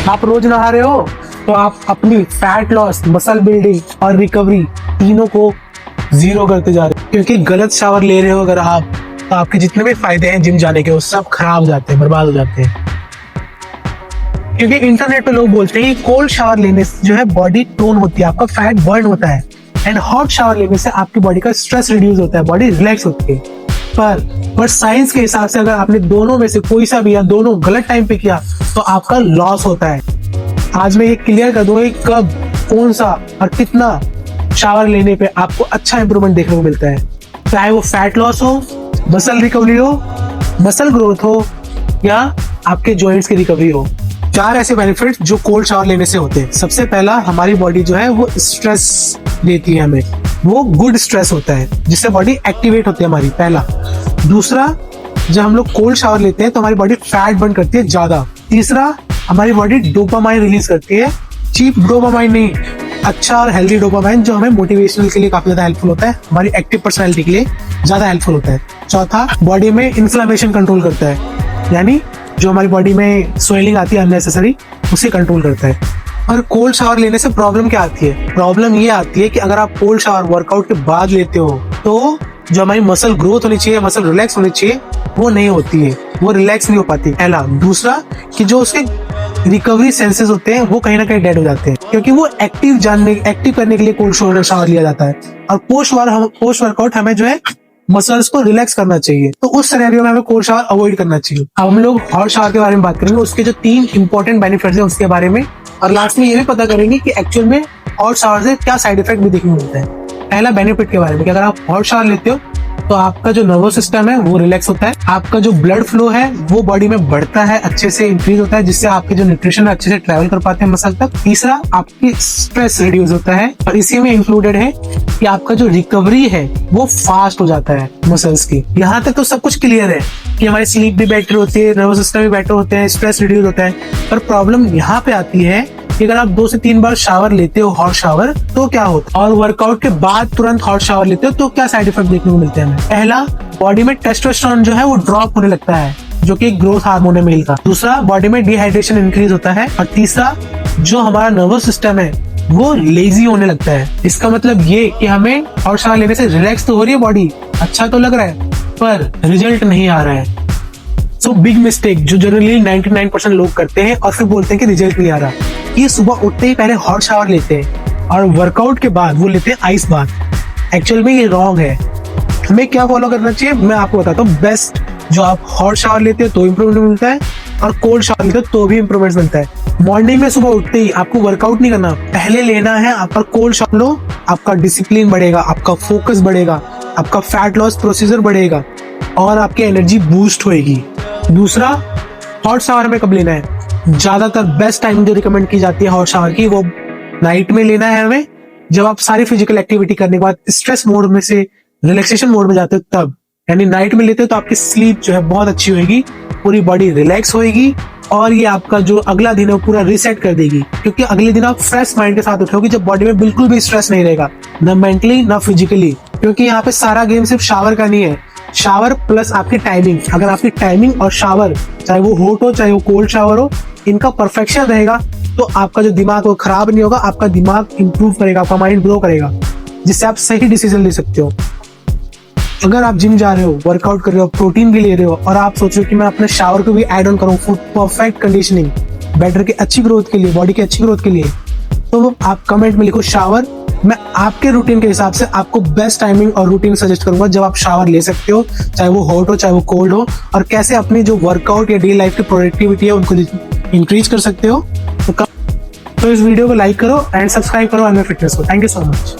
आप रोज नहा रहे हो तो आप अपनी फैट लॉस, मसल बिल्डिंग और रिकवरी तीनों को जीरो करते जा रहे हो, क्योंकि गलत शावर ले रहे हो अगर आप, तो आपके जितने भी फायदे हैं जिम जाने के वो सब खराब हो जाते हैं, बर्बाद हो जाते हैं। क्योंकि इंटरनेट पे लोग बोलते हैं कि कोल्ड शावर लेने से जो है बॉडी टोन होती है, आपका फैट बर्न होता है, एंड हॉट शावर लेने से आपकी बॉडी का स्ट्रेस रिड्यूस होता है, बॉडी रिलैक्स होती है। पर साइंस के हिसाब से अगर आपने दोनों में से कोई सा भी या दोनों गलत टाइम पे किया तो आपका लॉस होता है। आज मैं ये क्लियर कर दूंगा कि कब, कौन सा और कितना शावर लेने पे आपको अच्छा इंप्रूवमेंट देखने को मिलता है, चाहे वो फैट लॉस हो, मसल रिकवरी हो, मसल ग्रोथ हो या आपके जॉइंट्स की रिकवरी हो। 4 ऐसे बेनिफिट्स जो कोल्ड शावर लेने से होते हैं। सबसे पहला, हमारी बॉडी जो है वो स्ट्रेस देती है हमें, वो गुड स्ट्रेस होता है जिससे बॉडी एक्टिवेट होती है हमारी, पहला। दूसरा, जब हम लोग कोल्ड शावर लेते हैं तो हमारी बॉडी फैट बर्न करती है ज्यादा। तीसरा, हमारी बॉडी डोपामाइन रिलीज करती है, चीप डोपामाइन नहीं, अच्छा और हेल्दी डोपामाइन जो हमें मोटिवेशनल के लिए काफी ज्यादा हेल्पफुल होता है, हमारी एक्टिव पर्सनैलिटी के लिए ज्यादा हेल्पफुल होता है। चौथा, बॉडी में इन्फ्लेमेशन कंट्रोल करता है, यानी जो हमारी बॉडी में स्वेलिंग आती है अननेसेसरी, उसे कंट्रोल करता है। और कोल्ड शावर लेने से प्रॉब्लम क्या आती है? प्रॉब्लम ये आती है कि अगर आप कोल्ड शावर वर्कआउट के बाद लेते हो तो जो हमारी मसल ग्रोथ होनी चाहिए, मसल रिलैक्स होनी चाहिए, वो नहीं होती है, वो रिलैक्स नहीं हो पाती, पहला। दूसरा, कि जो उसके रिकवरी सेंसेस होते हैं वो कहीं ना कहीं डेड हो जाते हैं, क्योंकि वो एक्टिव करने के लिए कोल्ड शावर लिया जाता है। और पोस्ट वर्कआउट हमें जो है मसल्स को रिलैक्स करना चाहिए, तो उस सिनेरियो में हमें कोल्ड शावर अवॉइड करना चाहिए। अब हम लोग हॉट शावर के बारे में बात करेंगे, उसके जो 3 इंपॉर्टेंट बेनिफिट्स हैं उसके बारे में, और लास्ट में ये भी पता करेंगे कि एक्चुअल में हॉट शावर से क्या साइड इफेक्ट भी देखने को मिलता है। पहला बेनिफिट के बारे में कि अगर आप हॉट शावर लेते हो तो आपका जो नर्वस सिस्टम है वो रिलैक्स होता है, आपका जो ब्लड फ्लो है वो बॉडी में बढ़ता है, अच्छे से इंक्रीज होता है, जिससे आपके जो न्यूट्रिशन है अच्छे से ट्रैवल कर पाते हैं मसल तक। तीसरा, आपकी स्ट्रेस रिड्यूस होता है, और इसी में इंक्लूडेड है कि आपका जो रिकवरी है वो फास्ट हो जाता है मसल्स की। यहाँ तक तो सब कुछ क्लियर है कि हमारी स्लीप भी बेटर होती है, नर्वस सिस्टम भी बेटर होते हैं, स्ट्रेस रिड्यूस होता है। पर प्रॉब्लम यहाँ पे आती है कि अगर आप 2 से 3 बार शावर लेते हो हॉट शावर तो क्या होता है, और वर्कआउट के बाद तुरंत हॉट शावर लेते हो तो क्या साइड इफेक्ट देखने को मिलते हैं हमें। पहला, बॉडी में टेस्टोस्टेरोन जो है वो ड्रॉप होने लगता है, जो कि ग्रोथ हार्मोन है मेल का। दूसरा, बॉडी में डिहाइड्रेशन इंक्रीज होता है। और तीसरा, जो हमारा नर्वस सिस्टम है वो लेजी होने लगता है। इसका मतलब ये कि हमें हॉट शावर लेने से रिलैक्स तो हो रही है बॉडी, अच्छा तो लग रहा है, पर रिजल्ट नहीं आ रहा है। सो बिग मिस्टेक जो जनरली 99% लोग करते हैं और फिर बोलते हैं कि रिजल्ट नहीं आ रहा, ये सुबह उठते ही पहले हॉट शावर लेते हैं और वर्कआउट के बाद वो लेते हैं आइस बाथ। एक्चुअल में ये रॉन्ग है। हमें क्या फॉलो करना चाहिए मैं आपको बताता हूँ। बेस्ट, जो आप हॉट शावर लेते हो तो इम्प्रूवमेंट मिलता है, और कोल्ड शावर लेते हो तो भी इम्प्रूवमेंट मिलता है। मॉर्निंग में सुबह उठते ही आपको वर्कआउट नहीं करना, पहले लेना है आपका कोल्ड शावर लो, आपका डिसिप्लिन बढ़ेगा, आपका फोकस बढ़ेगा, आपका फैट लॉस प्रोसीजर बढ़ेगा और आपकी एनर्जी बूस्ट होएगी। दूसरा, हॉट शावर में कब लेना है? ज्यादातर बेस्ट टाइम जो रिकमेंड की जाती है हॉट शावर की, वो नाइट में लेना है हमें, जब आप सारी फिजिकल एक्टिविटी करने के बाद स्ट्रेस मोड में से रिलैक्सेशन मोड में जाते हो तब, यानी नाइट में लेते हो तो आपकी स्लीप जो है बहुत अच्छी होगी, पूरी बॉडी रिलैक्स होएगी, और ये आपका जो अगला दिन है वो पूरा रीसेट कर देगी, क्योंकि अगले दिन आप फ्रेश माइंड के साथ उठोगे जब बॉडी में बिल्कुल भी स्ट्रेस नहीं रहेगा, ना मेंटली ना फिजिकली। क्योंकि यहाँ पे सारा गेम सिर्फ शावर का नहीं है, शावर प्लस आपकी टाइमिंग। अगर आपकी टाइमिंग और शावर, चाहे वो हॉट हो चाहे वो कोल्ड शावर हो, इनका परफेक्शन रहेगा तो आपका जो दिमाग वो खराब नहीं होगा, आपका दिमाग इंप्रूव करेगा, आपका माइंड ग्रो करेगा, जिससे आप सही डिसीजन ले सकते हो। अगर आप जिम जा रहे हो, वर्कआउट कर रहे हो, प्रोटीन भी ले रहे हो, और आप सोच रहे हो कि मैं अपने शावर को भी ऐड ऑन करूँ फॉर परफेक्ट कंडीशनिंग, बेटर की अच्छी ग्रोथ के लिए, बॉडी की अच्छी ग्रोथ के लिए, तो आप कमेंट में लिखो शावर। मैं आपके रूटीन के हिसाब से आपको बेस्ट टाइमिंग और रूटीन सजेस्ट करूंगा जब आप शावर ले सकते हो, चाहे वो हॉट हो चाहे वो कोल्ड हो, और कैसे अपनी जो वर्कआउट या डेली लाइफ की प्रोडक्टिविटी है उनको इंक्रीज कर सकते हो। तो इस वीडियो को लाइक करो एंड सब्सक्राइब करो अन्य फिटनेस को। Thank you so much.